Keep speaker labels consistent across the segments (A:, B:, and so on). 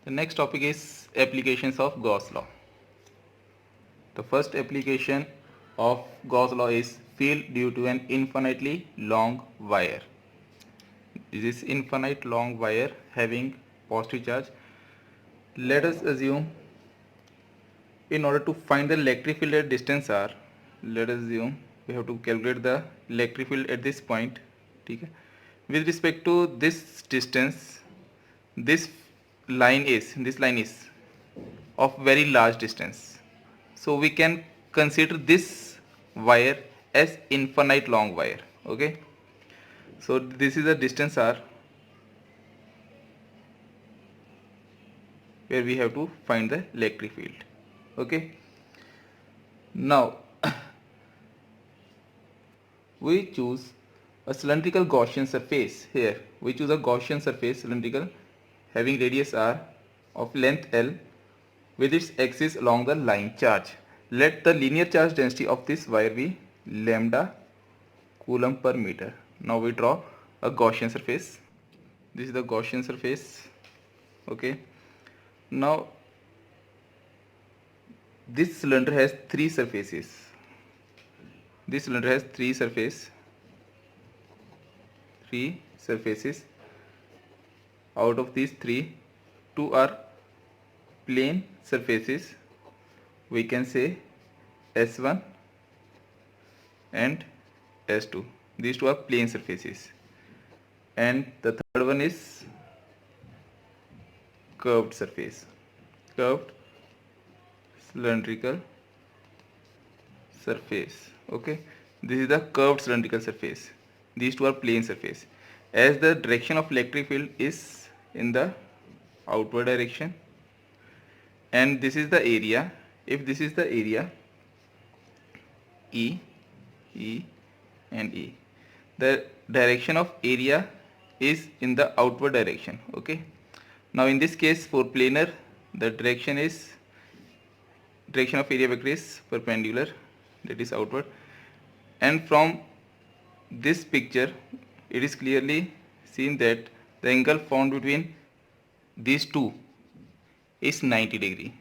A: The next topic is applications of Gauss law. The first application of Gauss law is field due to an infinitely long wire. This is infinite long wire having positive charge. Let us assume, in order to find the electric field at distance r, let us assume we have to calculate the electric field at this point. Okay? With respect to this distance, this line is of very large distance. So we can consider this wire as infinite long wire. Okay. So this is the distance r where we have to find the electric field. Okay. Now we choose a cylindrical Gaussian surface. Here we choose a Gaussian surface, cylindrical, having radius r of length L with its axis along the line charge. Let the linear charge density of this wire be lambda coulomb per meter. Now we draw a Gaussian surface. This is the Gaussian surface. Okay. Now this cylinder has three surfaces. This cylinder has three surfaces. Out of these three, two are plane surfaces. We can say S1 and S2. These two are plane surfaces. And the third one is curved surface. Curved cylindrical surface. Okay. This is the curved cylindrical surface. These two are plane surface. As the direction of electric field is in the outward direction, and this is the area. If this is the area, E, and E, the direction of area is in the outward direction. Okay. Now in this case, for planar, the direction of area vector is perpendicular, that is outward. And from this picture, it is clearly seen that the angle found between these two is 90 degree,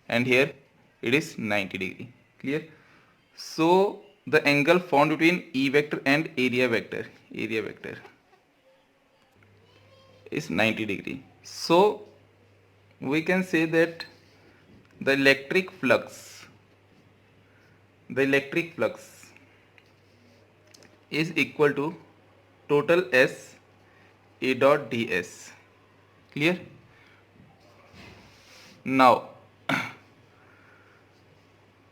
A: and here it is 90 degree. Clear? So the angle found between E vector and area vector is 90 degree. So we can say that the electric flux is equal to total S A dot ds. Clear? Now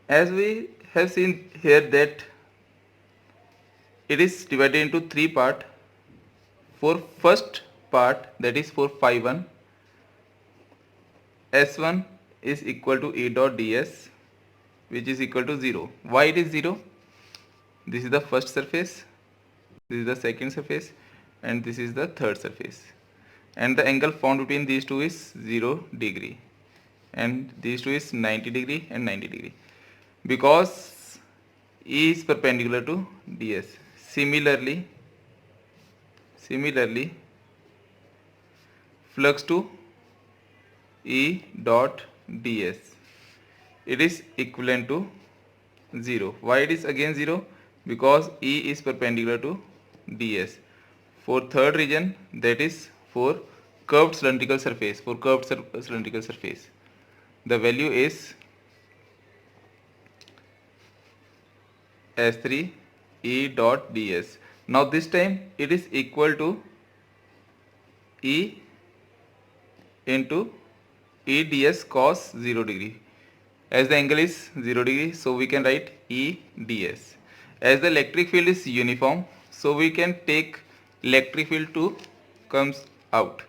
A: as we have seen here that it is divided into three parts. For first part, that is for phi 1, S1 is equal to A dot ds, which is equal to 0. Why it is 0? This is the first surface, this is the second surface, and this is the third surface. And the angle found between these two is 0 degree. And these two is 90 degree and 90 degree. Because E is perpendicular to ds. Similarly, flux to E dot ds, it is equivalent to 0. Why it is again 0? Because E is perpendicular to ds. For third region, that is for curved cylindrical surface, the value is S3 E dot ds. Now this time it is equal to E into E ds cos 0 degree. As the angle is 0 degree, so we can write E ds. As the electric field is uniform, so we can take electric field 2 comes out.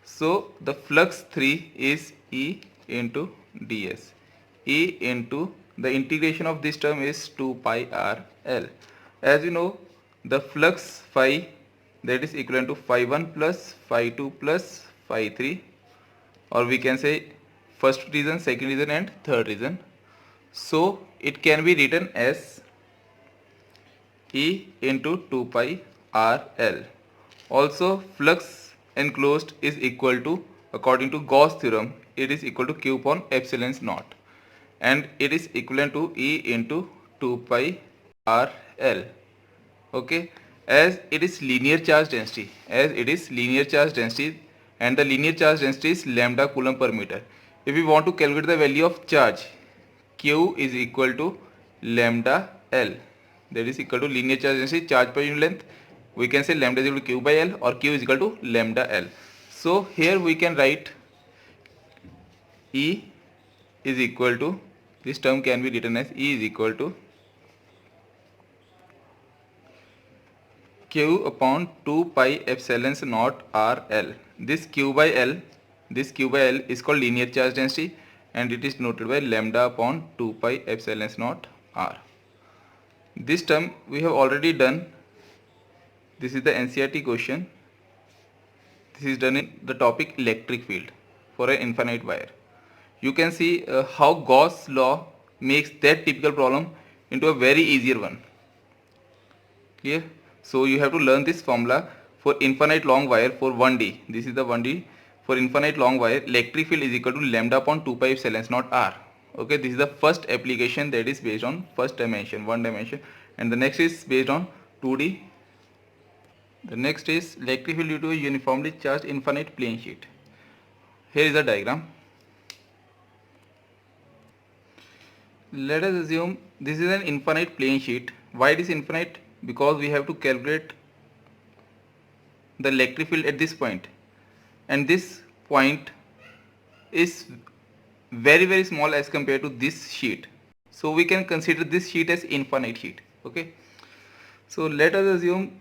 A: So the flux 3 is E into ds. E into the integration of this term is 2 pi r L. As you know, the flux phi, that is equivalent to phi 1 plus phi 2 plus phi 3, or we can say first region, second region and third region. So it can be written as E into 2 pi r L. Also flux enclosed is equal to according to Gauss theorem, it is equal to Q upon epsilon naught, and it is equivalent to E into 2 pi r L. Okay, as it is linear charge density, and the linear charge density is lambda coulomb per meter. If we want to calculate the value of charge, Q is equal to lambda L, that is equal to linear charge density, charge per unit length. We can say lambda is equal to Q by L, or Q is equal to lambda L. So here we can write E is equal to, this term can be written as E is equal to Q upon 2 pi epsilon naught R L. This Q by L is called linear charge density, and it is noted by lambda upon 2 pi epsilon naught R. This term we have already done. This is the NCERT question. This is done in the topic electric field for an infinite wire. You can see how Gauss law makes that typical problem into a very easier one. Clear? So you have to learn this formula for infinite long wire for 1D. This is the 1D. For infinite long wire, electric field is equal to lambda upon 2 pi epsilon naught R. Okay, this is the first application that is based on first dimension, one dimension, and the next is based on 2D. The next is electric field due to a uniformly charged infinite plane sheet. Here is the diagram. Let us assume this is an infinite plane sheet. Why it is infinite? Because we have to calculate the electric field at this point, and this point is very small as compared to this sheet. So we can consider this sheet as infinite sheet. Okay. So let us assume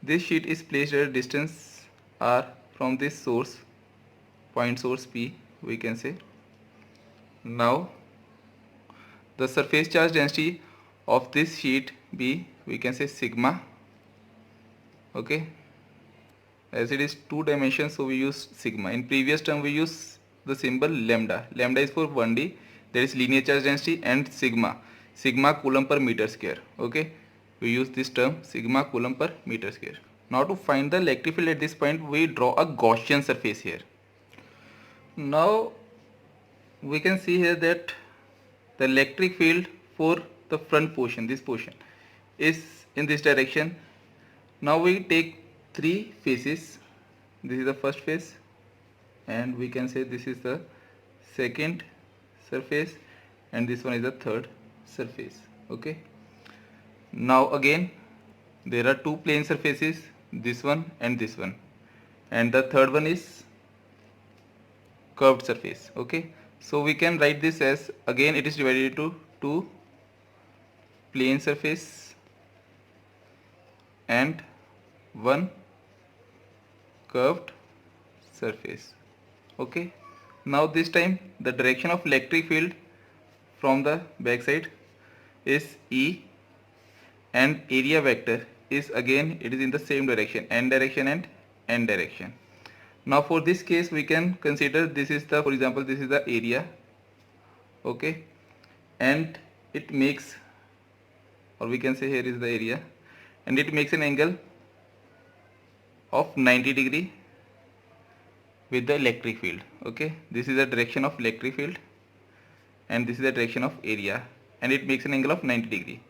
A: this sheet is placed at a distance r from this source, point source P, we can say. Now the surface charge density of this sheet B, we can say sigma. Okay, as it is 2 dimensions, so we use sigma. In previous term we use the symbol lambda. Lambda is for 1D, that is linear charge density, and sigma coulomb per meter square. Okay, we use this term sigma coulomb per meter square. Now to find the electric field at this point, we draw a Gaussian surface here. Now we can see here that the electric field for the front portion, this portion, is in this direction. Now we take 3 faces. This is the first face, and we can say this is the second surface, and this one is the third surface. Okay, now again there are 2 plane surfaces, this one, and the third one is curved surface. Okay, so we can write this as, again it is divided into 2 plane surface and 1 curved surface. Okay, now this time the direction of electric field from the back side is E, and area vector is, again it is in the same direction, n direction and n direction. Now for this case we can consider this is the, for example, this is the area. Okay, and it makes, or we can say here is the area, and it makes an angle of 90 degree with the electric field. Okay, this is the direction of electric field, and this is the direction of area, and it makes an angle of 90 degree.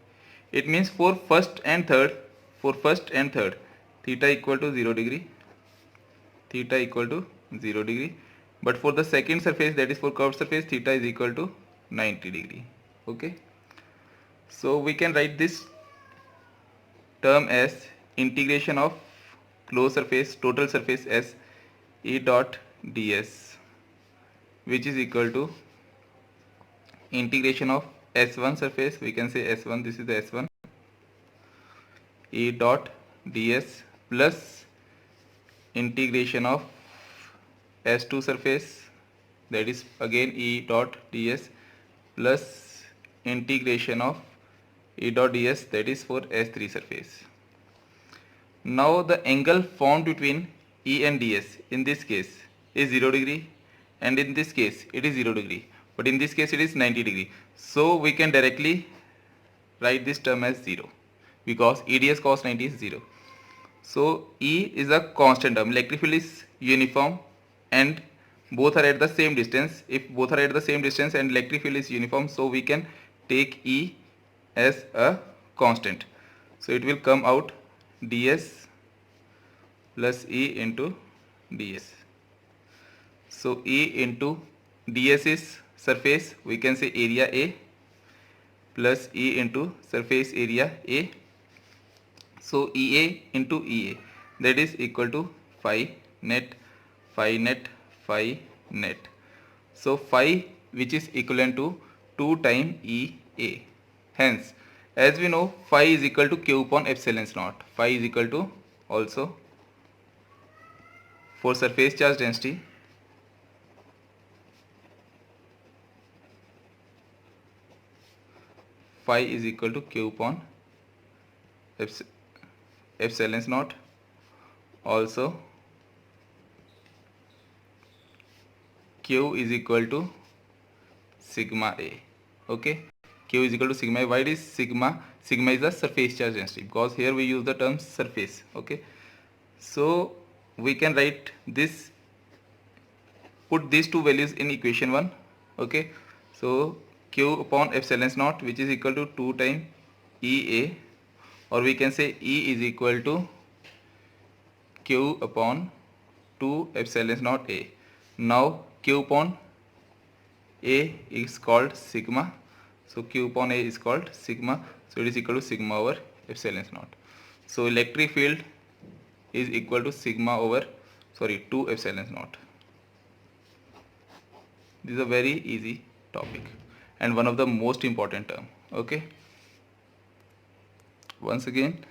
A: It means for first and third, theta equal to 0 degree, but for the second surface, that is for curved surface, theta is equal to 90 degree. Okay, so we can write this term as integration of closed surface, total surface, as E dot ds, which is equal to integration of S1 surface, we can say S1, this is the S1, E dot ds, plus integration of S2 surface, that is again E dot ds, plus integration of E dot ds, that is for S3 surface. Now the angle formed between E and ds in this case is 0 degree, and in this case it is 0 degree, but in this case it is 90 degree. So we can directly write this term as 0, because EDS cos 90 is 0. So E is a constant term, electric field is uniform and both are at the same distance. If both are at the same distance and electric field is uniform, so we can take E as a constant. So it will come out ds plus E into ds. So E into ds is surface, we can say area A, plus E into surface area A. So EA into EA, that is equal to phi net, phi net, phi net. So phi, which is equivalent to 2 times EA. Hence, as we know, phi is equal to Q upon epsilon naught. Phi is equal to, also for surface charge density, phi is equal to Q upon epsilon naught. Also Q is equal to sigma A. Okay, Q is equal to sigma A. Why it is sigma? Sigma is the surface charge density, because here we use the term surface. Okay, so we can write this, put these two values in equation 1. Okay, so Q upon epsilon naught, which is equal to 2 times EA, or we can say E is equal to Q upon 2 epsilon naught A. Now Q upon A is called sigma, so Q upon A is called sigma, so it is equal to sigma over epsilon naught. So electric field is equal to sigma over, 2 epsilon naught. This is a very easy topic and one of the most important term. Okay, once again,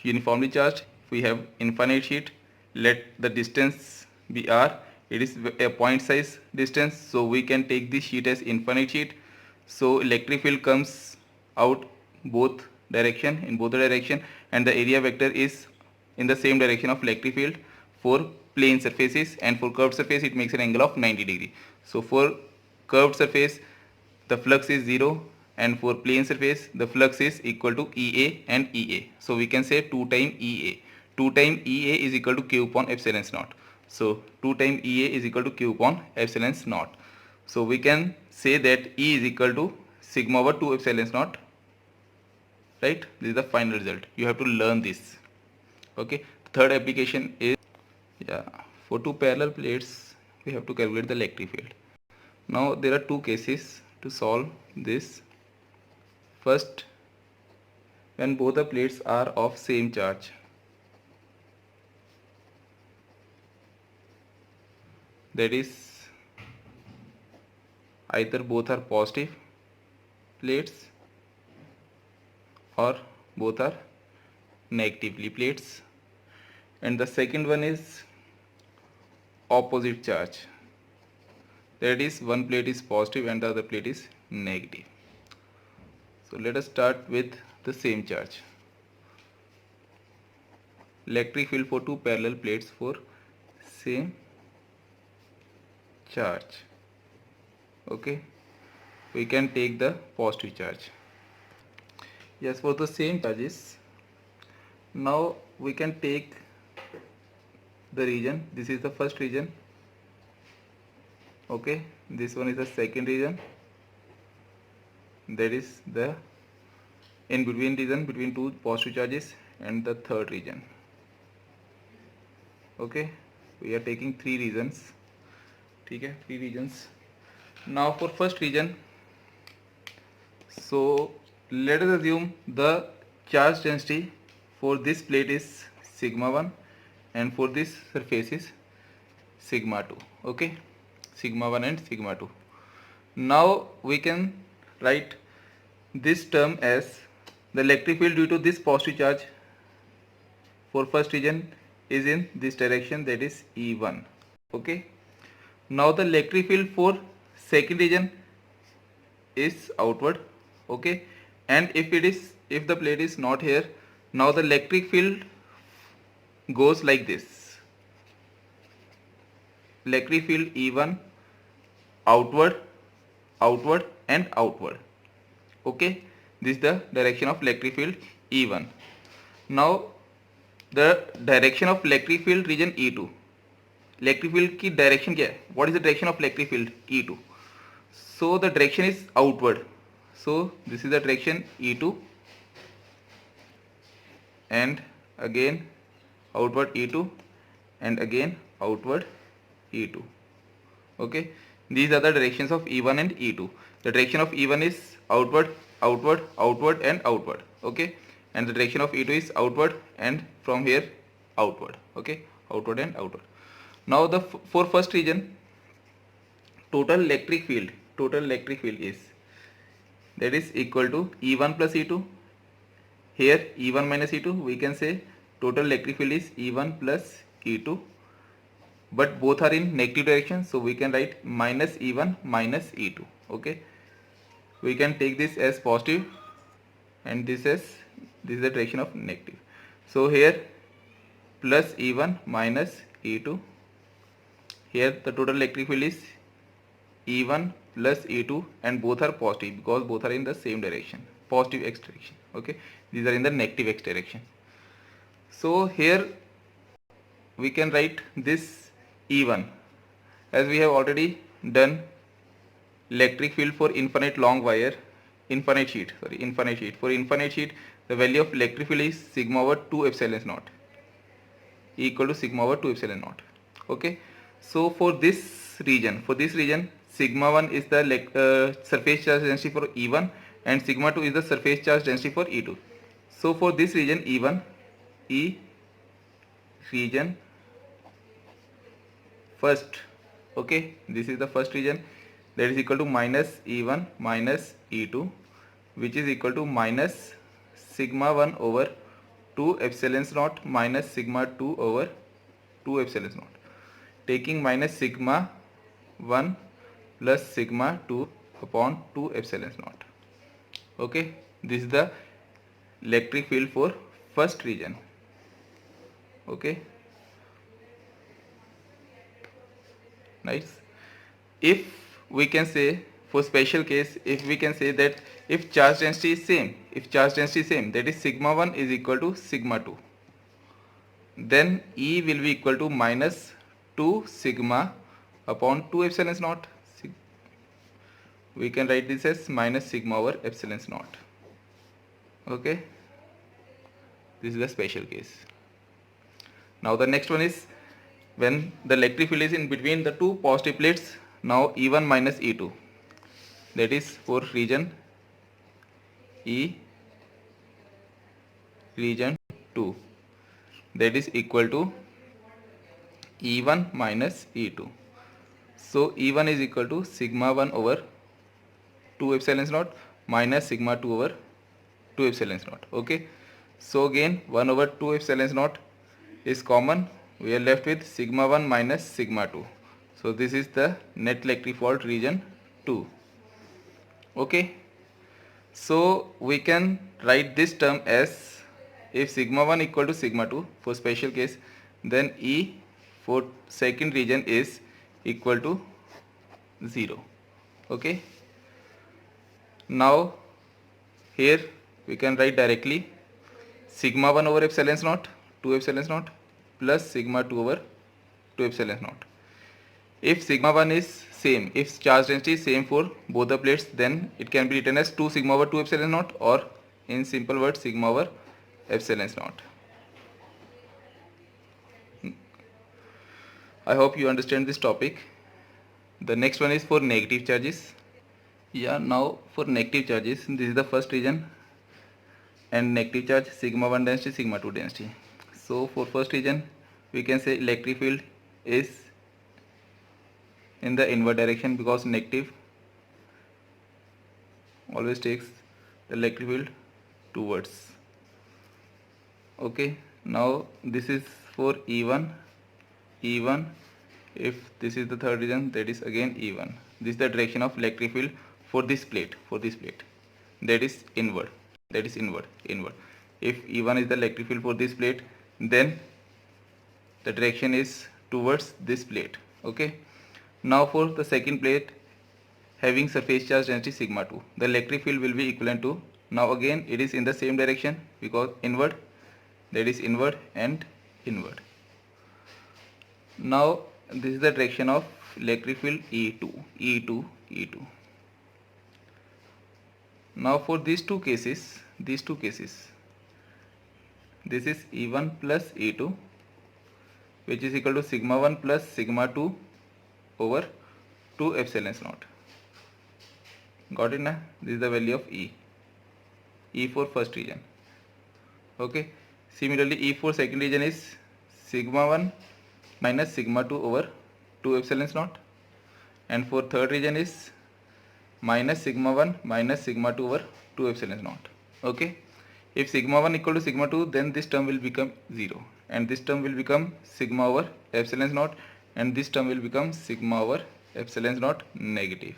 A: uniformly charged, we have infinite sheet, let the distance be r, it is a point size distance, so we can take this sheet as infinite sheet. So electric field comes out both direction, in both the direction, and the area vector is in the same direction of electric field for plane surfaces, and for curved surface it makes an angle of 90 degree. So for curved surface the flux is 0, and for plane surface the flux is equal to EA and EA. So we can say 2 times EA. 2 times EA is equal to Q upon epsilon naught. So 2 times EA is equal to Q upon epsilon naught. So we can say that E is equal to sigma over 2 epsilon naught. Right? This is the final result. You have to learn this. Okay. Third application is, for two parallel plates we have to calculate the electric field. Now there are two cases to solve this. First, when both the plates are of same charge, that is either both are positive plates or both are negatively plates, and the second one is opposite charge, that is one plate is positive and the other plate is negative. So let us start with the same charge. Electric field for two parallel plates for same charge. Okay, we can take the positive charge. Yes, for the same charges, now we can take the region. This is the first region. Okay, this one is the second region, that is the in between region between two positive charges, and the third region. Okay, we are taking three regions. Okay, three regions. Now for first region, so let us assume the charge density for this plate is sigma 1 and for this surface is sigma 2. Okay, sigma 1 and sigma 2. Now we can write this term as the electric field due to this positive charge for first region is in this direction, that is E1. Okay, now the electric field for second region is outward. Okay, and if the plate is not here, now the electric field goes like this. Electric field E1 outward, outward and outward. Okay, this is the direction of electric field E1. Now the direction of electric field region E2, electric field की direction क्या है, what is the direction of electric field E2, so the direction is outward, so this is the direction E2 and again outward E2 and again outward E2. Okay, these are the directions of E1 and E2. The direction of E1 is outward, outward, outward and outward. Okay, and the direction of E2 is outward and from here outward. Okay, outward and outward. Now the for first region, total electric field is, that is equal to E1 plus E2. Here E1 minus E2, we can say total electric field is E1 plus E2, but both are in negative direction, so we can write minus E1 minus E2. Okay, we can take this as positive and this is the direction of negative. So here plus E1 minus E2, here the total electric field is E1 plus E2 and both are positive because both are in the same direction, positive x direction. Okay, these are in the negative x direction. So here we can write this E1, as we have already done electric field for infinite long wire, infinite sheet. For infinite sheet the value of electric field is sigma over 2 epsilon naught, equal to sigma over 2 epsilon naught. Okay, so for this region sigma 1 is the surface charge density for E1 and sigma 2 is the surface charge density for E2. So for this region E1, E region first, okay, this is the first region, that is equal to minus E1 minus E2, which is equal to minus sigma 1 over 2 epsilon naught minus sigma 2 over 2 epsilon naught, taking minus sigma 1 plus sigma 2 upon 2 epsilon naught. Okay, this is the electric field for first region. Okay, nice. If we can say for special case, if we can say that if charge density is same, that is sigma 1 is equal to sigma 2, then E will be equal to minus 2 sigma upon 2 epsilon naught. We can write this as minus sigma over epsilon naught. Okay, this is the special case. Now the next one is when the electric field is in between the two positive plates. Now E1 minus E2, that is for region E region 2, that is equal to E1 minus E2. So E1 is equal to sigma 1 over 2 epsilon naught minus sigma 2 over 2 epsilon naught. Okay, so again 1 over 2 epsilon naught is common, we are left with sigma 1 minus sigma 2. So this is the net electric fault region 2. Okay, so we can write this term as, if sigma 1 equal to sigma 2 for special case, then E for second region is equal to 0. Okay, now here we can write directly sigma 1 over epsilon naught 2 epsilon naught plus sigma 2 over 2 epsilon naught. If sigma 1 is same, if charge density is same for both the plates, then it can be written as 2 sigma over 2 epsilon naught, or in simple words sigma over epsilon naught. I hope you understand this topic. The next one is for negative charges. Yeah, now for negative charges, this is the first region and negative charge sigma 1 density, sigma 2 density. So for first region we can say electric field is in the inward direction because negative always takes the electric field towards. Okay, now this is for E1, if this is the third region, that is again E1. This is the direction of electric field for this plate, that is inward, If E1 is the electric field for this plate, then the direction is towards this plate. Okay, now for the second plate having surface charge density sigma 2, the electric field will be equivalent to, now again it is in the same direction because inward, that is inward, and inward. Now this is the direction of electric field E2. Now for these two cases, this is E1 plus E2, which is equal to sigma 1 plus sigma 2 over 2 epsilon naught. Got it na? This is the value of E for first region. Okay. Similarly, E for second region is sigma 1 minus sigma 2 over 2 epsilon naught, and for third region is minus sigma 1 minus sigma 2 over 2 epsilon naught. Okay. If sigma 1 equal to sigma 2, then this term will become 0, and this term will become sigma over epsilon naught, and this term will become sigma over epsilon naught negative.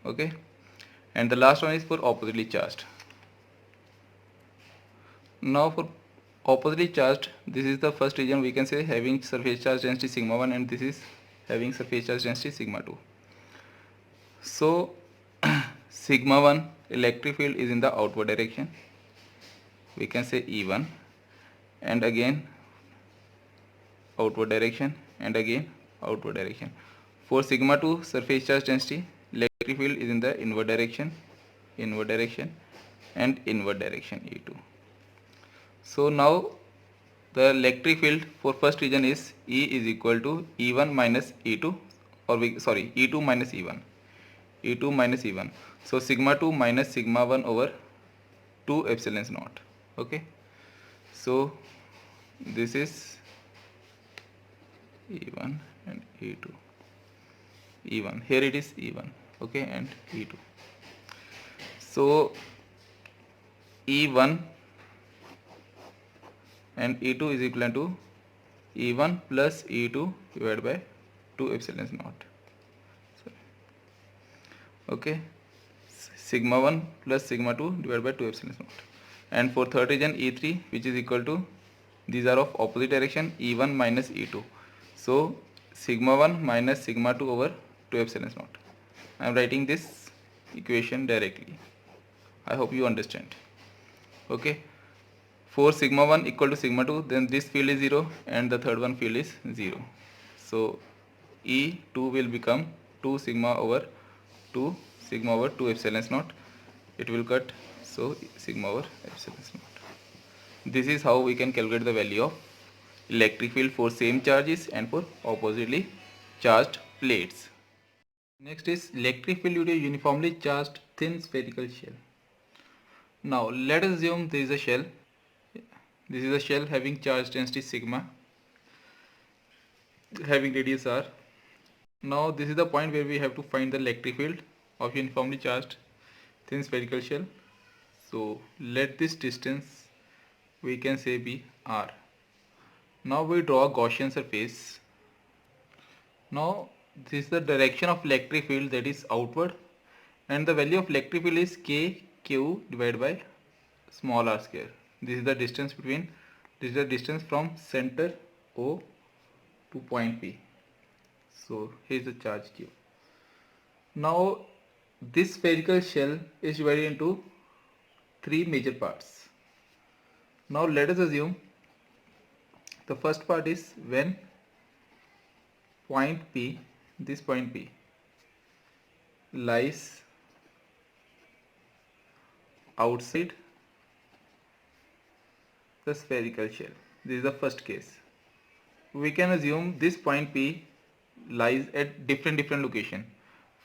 A: Okay. And the last one is for oppositely charged. Now for oppositely charged, this is the first region, we can say, having surface charge density sigma 1, and this is having surface charge density sigma 2. So sigma 1 electric field is in the outward direction, we can say E1, and again outward direction, and again outward direction. For sigma 2 surface charge density, electric field is in the inward direction, and inward direction E2. So now the electric field for first region is E is equal to E1 minus E2, or E2 minus E1. So sigma 2 minus sigma 1 over 2 epsilon naught. Okay. So this is E1 and E2. E1. Here it is E1. Okay, and E2. So E1 and E2 is equal to E1 plus E2 divided by 2 epsilon naught. Okay, sigma 1 plus sigma 2 divided by 2 epsilon naught. And for third region E3, which is equal to, these are of opposite direction, E1 minus E2. So sigma 1 minus sigma 2 over 2 epsilon naught. I am writing this equation directly. I hope you understand. Okay. For sigma 1 equal to sigma 2, then this field is 0 and the third one field is 0. So E2 will become 2 sigma over 2 epsilon naught. It will cut, so sigma over epsilon naught. This is how we can calculate the value of electric field for same charges and for oppositely charged plates. Next is electric field due to uniformly charged thin spherical shell. Now let us assume there is a shell. This is a shell having charge density sigma, having radius r. Now this is the point where we have to find the electric field of uniformly charged thin spherical shell. So let this distance, we can say, be r. Now we draw a Gaussian surface. Now this is the direction of electric field, that is outward, and the value of electric field is kq divided by small r square. This is the distance from center O to point P. So here is the charge q. Now this spherical shell is divided into 3 major parts. Now let us assume the first part is when point P, this point P, lies outside the spherical shell. This is the first case. We can assume this point P lies at different location.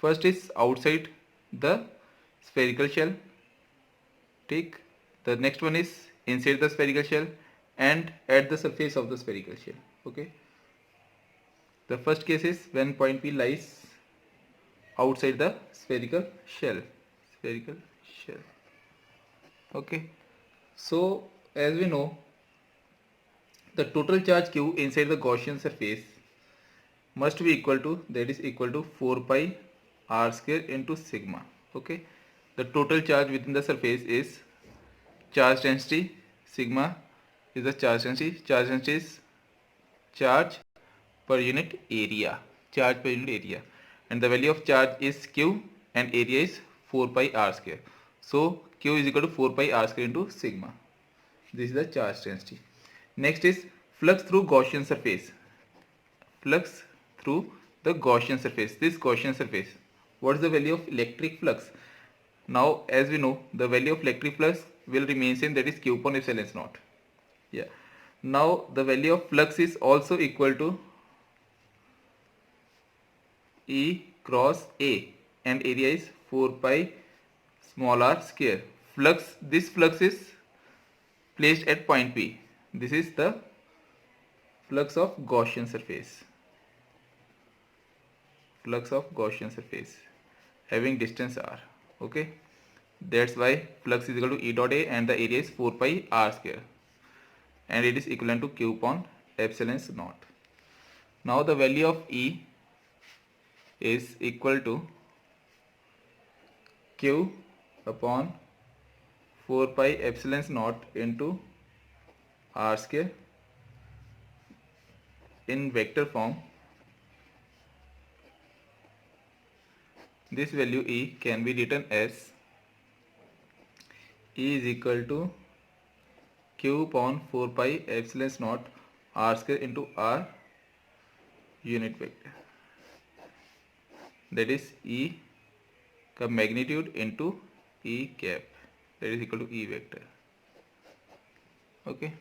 A: First is outside the spherical shell. Take the next one is inside the spherical shell and at the surface of the spherical shell. Okay. The first case is when point P lies outside the spherical shell. Okay. So as we know, the total charge q inside the Gaussian surface must be equal to, 4 pi r square into sigma. Okay. The total charge within the surface is charge density. Sigma is the charge density. Charge density is charge per unit area. And the value of charge is q and area is 4 pi r square. So q is equal to 4 pi r square into sigma. This is the charge density. Next is flux through Gaussian surface. Flux through the Gaussian surface. This Gaussian surface. What is the value of electric flux? Now, as we know, the value of electric flux will remain same, that is Q upon epsilon naught. Yeah. Now, the value of flux is also equal to E cross A, and area is 4 pi small r square. This flux is placed at point P. This is the flux of Gaussian surface. Flux of Gaussian surface having distance r. Okay, that's why flux is equal to E dot A, and the area is 4 pi r square, and it is equivalent to Q upon epsilon naught. Now the value of E is equal to Q upon 4 pi epsilon naught into r square in vector form. This value E can be written as E is equal to Q upon 4 pi epsilon naught r square into r unit vector, that is E का magnitude into E cap, that is equal to E vector. Okay,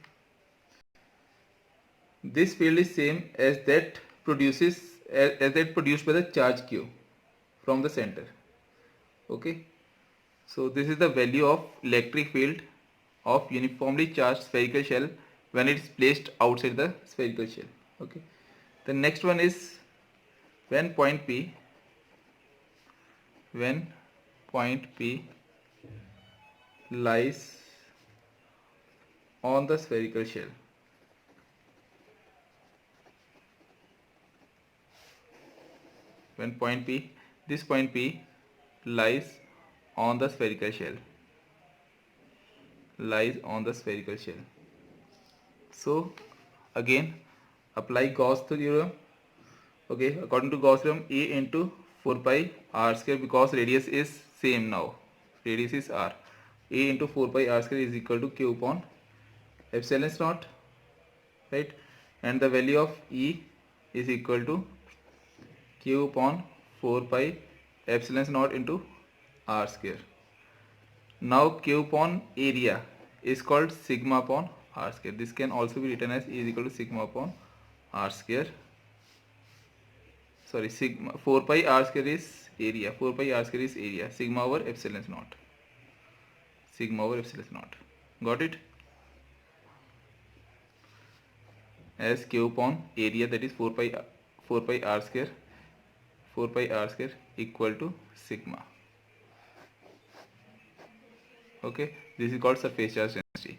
A: this field is same as that produced by the charge Q from the center. Okay, so this is the value of electric field of uniformly charged spherical shell when it is placed outside the spherical shell. Okay, the next one is when point P lies on the spherical shell. When this point P lies on the spherical shell. So again apply Gauss theorem. Okay, according to Gauss theorem, E into 4 pi r square, because radius is same now. Radius is r. E into 4 pi r square is equal to Q upon epsilon naught, right? And the value of E is equal to Q upon 4 pi epsilon naught into r square. Now Q upon area is called sigma upon r square. This can also be written as E is equal to sigma upon r square. Sorry, sigma 4 pi r square is area. 4 pi r square is area. Sigma over epsilon naught. Got it? As Q upon area, that is 4 pi r square. 4 pi r square equal to sigma. Okay, this is called surface charge density.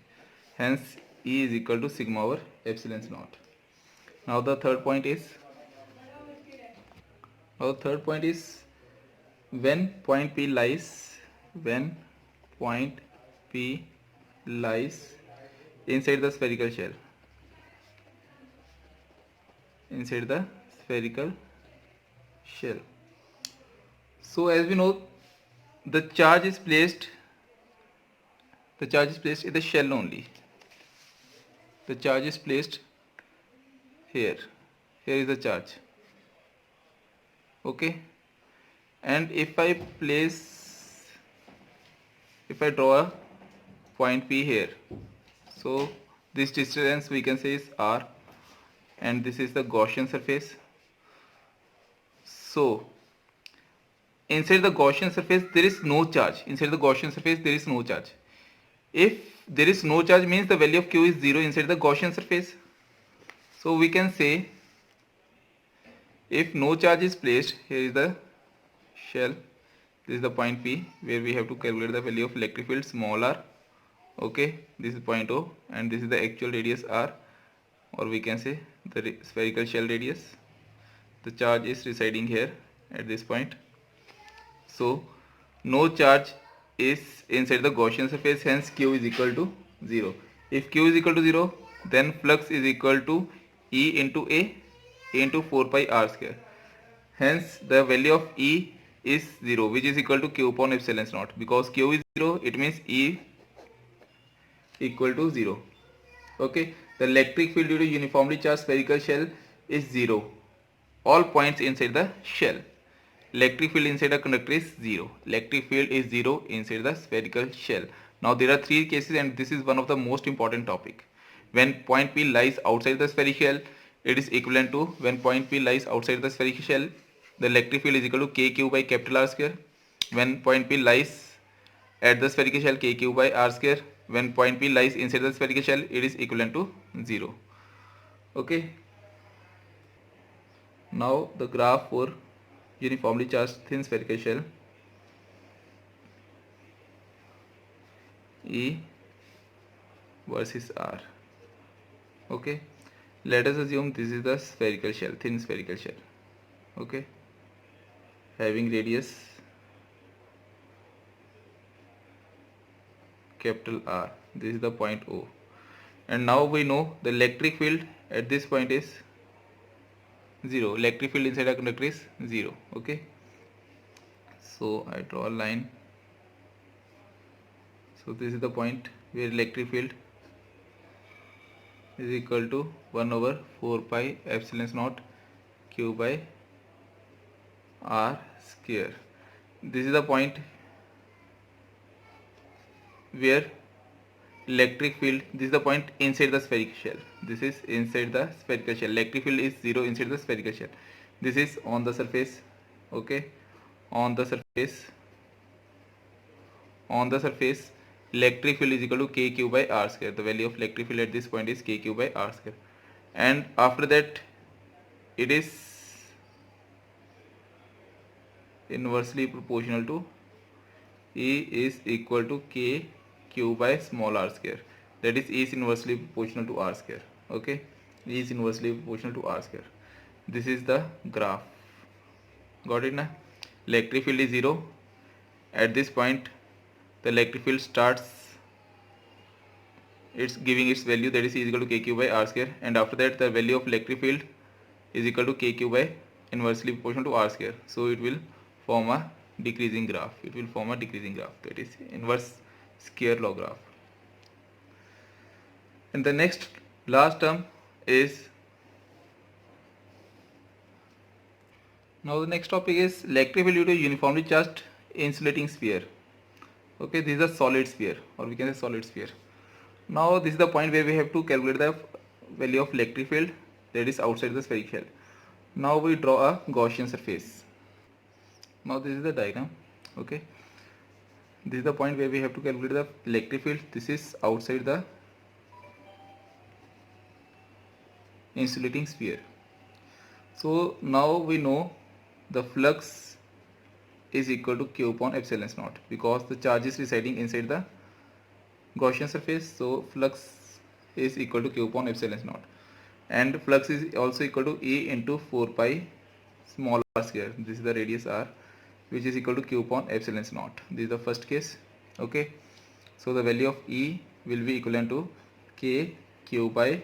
A: Hence E is equal to sigma over epsilon naught. Now the third point is when point P lies inside the spherical shell. So as we know, the charge is placed in the shell only. The charge is placed here. Here is the charge. Okay, and if I draw a point P here, so this distance we can say is r, and this is the Gaussian surface. So inside the Gaussian surface there is no charge. If there is no charge, means the value of Q is 0 inside the Gaussian surface. So we can say, if no charge is placed, here is the shell, this is the point P where we have to calculate the value of electric field small r. Okay, this is point O, and this is the actual radius r, or we can say the spherical shell radius. The charge is residing here at this point. So no charge is inside the Gaussian surface, hence Q is equal to 0. If Q is equal to 0, then flux is equal to E into A into 4 pi r square. Hence the value of E is 0, which is equal to Q upon epsilon naught. Because Q is 0, it means E equal to 0. Okay, The electric field due to uniformly charged spherical shell is 0. All points inside the shell. Electric field inside a conductor is 0. Electric field is 0 inside the spherical shell. Now there are 3 cases, and this is one of the most important topic. When point P lies outside the spherical shell, it is equivalent to when point P lies outside the spherical shell, the electric field is equal to kq by capital R square. When point P lies at the spherical shell, kq by R square. When point P lies inside the spherical shell, it is equivalent to 0. Okay. Now the graph for uniformly charged thin spherical shell E versus R. Okay, let us assume this is the spherical shell, thin spherical shell. Okay, having radius capital R. This is the point O, and now we know the electric field at this point is 0. Electric field inside a conductor is 0. Okay, so I draw a line. So this is the point where electric field is equal to 1 over 4 pi epsilon naught q by R square. This is the point where electric field, this is the point inside the spherical shell. This is inside the spherical shell. Electric field is 0 inside the spherical shell. This is on the surface. Okay, on the surface electric field is equal to kq by R square. The value of electric field at this point is kq by R square, and after that it is inversely proportional to E is equal to k q by small r square. That is E is inversely proportional to R square. Okay, E is inversely proportional to R square. This is the graph. Got it na? Electric field is 0. At this point the electric field starts, it's giving its value, that is E is equal to kq by R square, and after that the value of electric field is equal to kq by inversely proportional to R square. So it will form a decreasing graph. That is inverse square law graph. And the next last term is, now the next topic is electric field due to uniformly charged insulating sphere. Okay, this is a solid sphere, or we can say solid sphere. Now this is the point where we have to calculate the value of electric field that is outside the spherical shell. Now we draw a Gaussian surface. Now this is the diagram. Okay, this is the point where we have to calculate the electric field. This is outside the insulating sphere. So now we know the flux is equal to q upon epsilon naught, because the charge is residing inside the Gaussian surface. So flux is equal to q upon epsilon naught, and flux is also equal to E into 4 pi small r square. This is the radius r, which is equal to q upon epsilon naught. This is the first case. Okay, so the value of E will be equivalent to k q by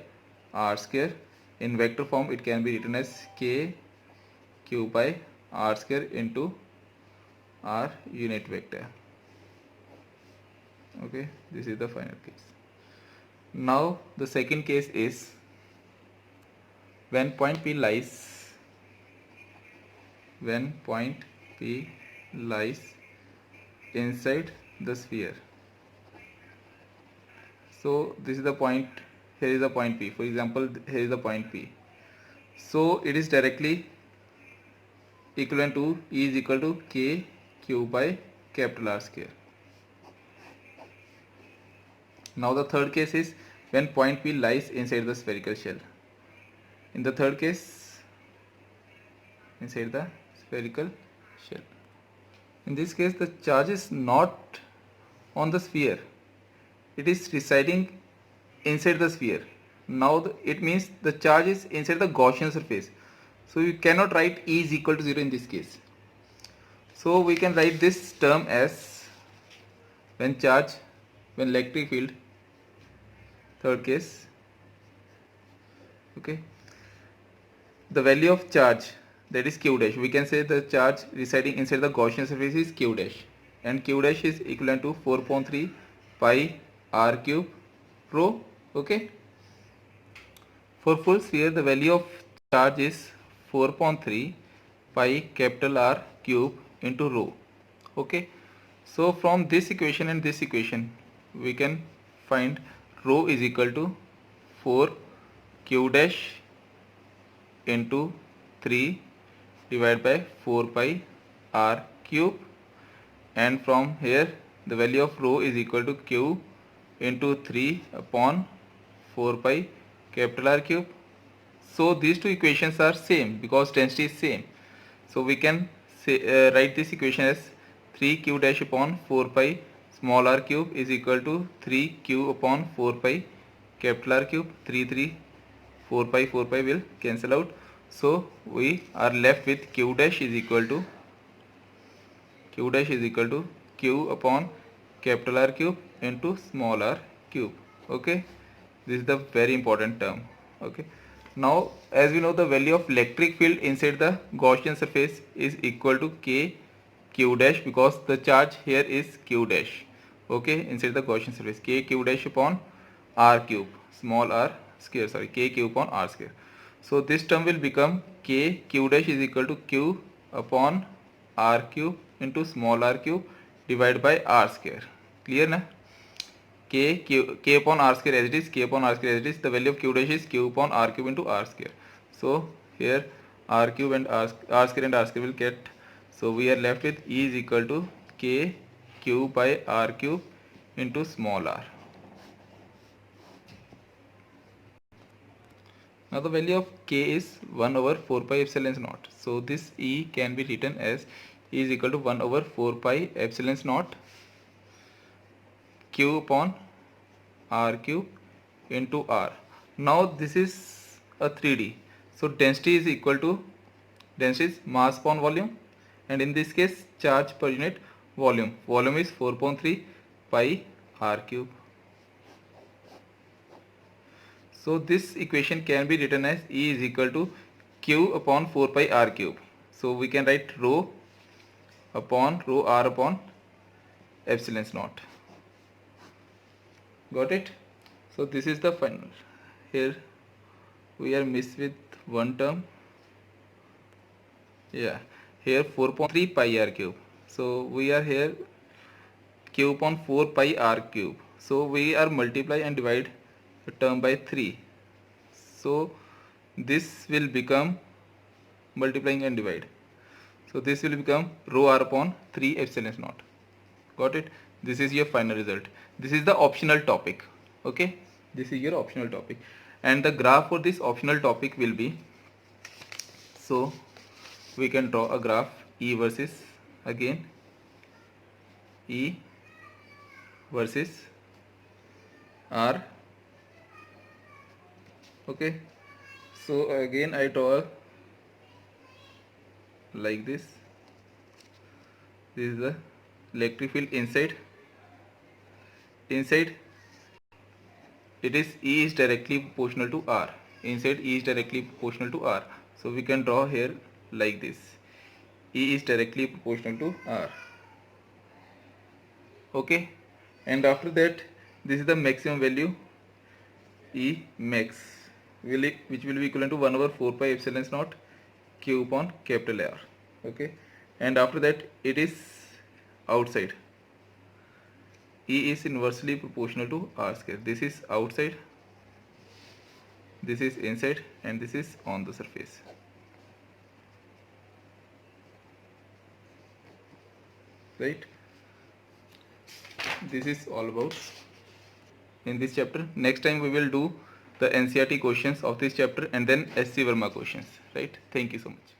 A: r square. In vector form it can be written as k q by r square into r unit vector. Okay, this is the final case. Now the second case is when point P lies inside the sphere. So this is the point, here is the point P. For example, here is the point P. So it is directly equivalent to E is equal to k q by capital R square. Now the third case is when point P lies inside the spherical shell. In the third case, inside the spherical shell. In this case the charge is not on the sphere, it is residing inside the sphere. Now it means the charge is inside the Gaussian surface. So you cannot write E is equal to 0 in this case. So we can write this term as when electric field, third case. Okay, the value of charge, that is q dash, we can say the charge residing inside the Gaussian surface is q dash, and q dash is equivalent to 4.3 pi r cube rho. Okay, For full sphere, the value of charge is 4.3 pi capital R cube into rho. Okay, so from this equation and this equation we can find rho is equal to 4 q dash into 3 divided by 4 pi R cube, and from here the value of rho is equal to q into 3 upon 4 pi capital R cube. So these two equations are same because density is same. So we can say, write this equation as 3q dash upon 4 pi small r cube is equal to 3q upon 4 pi capital R cube. 4 pi will cancel out. So we are left with q dash is equal to q upon capital R cube into small r cube. Okay, this is the very important term. Okay, now as we know, the value of electric field inside the Gaussian surface is equal to k q dash, because the charge here is q dash. Okay, inside the Gaussian surface, k q dash upon r cube, small r square, sorry, k q upon r square. So this term will become k q dash is equal to q upon r cube into small r cube divided by r square. Clear na? K upon r square as it is, k upon r square as it is. The value of q dash is q upon r cube into r square. So here r cube and r square and r square will get. So we are left with E is equal to k q by r cube into small r. Now the value of k is 1 over 4 pi epsilon naught. So this E can be written as E is equal to 1 over 4 pi epsilon naught q upon r cube into r. Now this is a 3D. So density is equal to, density is mass upon volume, and in this case charge per unit volume. Volume is 4.3 pi r cube. So this equation can be written as E is equal to q upon 4 pi r cube. So we can write rho upon rho r upon epsilon naught. Got it? So this is the final. Here we are missed with one term. Yeah, here 4.3 pi r cube. So we are here q upon 4 pi r cube. So we are multiply and divide the term by 3. So this will become multiplying and divide. So this will become rho r upon 3 epsilon naught. Got it? This is your final result. This is the optional topic. Okay, this is your optional topic, and the graph for this optional topic will be, so we can draw a graph E versus, again E versus R. Okay, so again I draw like this. This is the electric field inside it is E is directly proportional to R. Inside E is directly proportional to R. So we can draw here like this. E is directly proportional to R. Okay, and after that this is the maximum value E max, which will be equivalent to 1 over 4 pi epsilon naught q upon capital R. Okay, and after that it is outside. E is inversely proportional to R square. This is outside, this is inside, and this is on the surface. Right? This is all about in this chapter. Next time we will do the NCERT questions of this chapter and then SC Verma questions. Right? Thank you so much.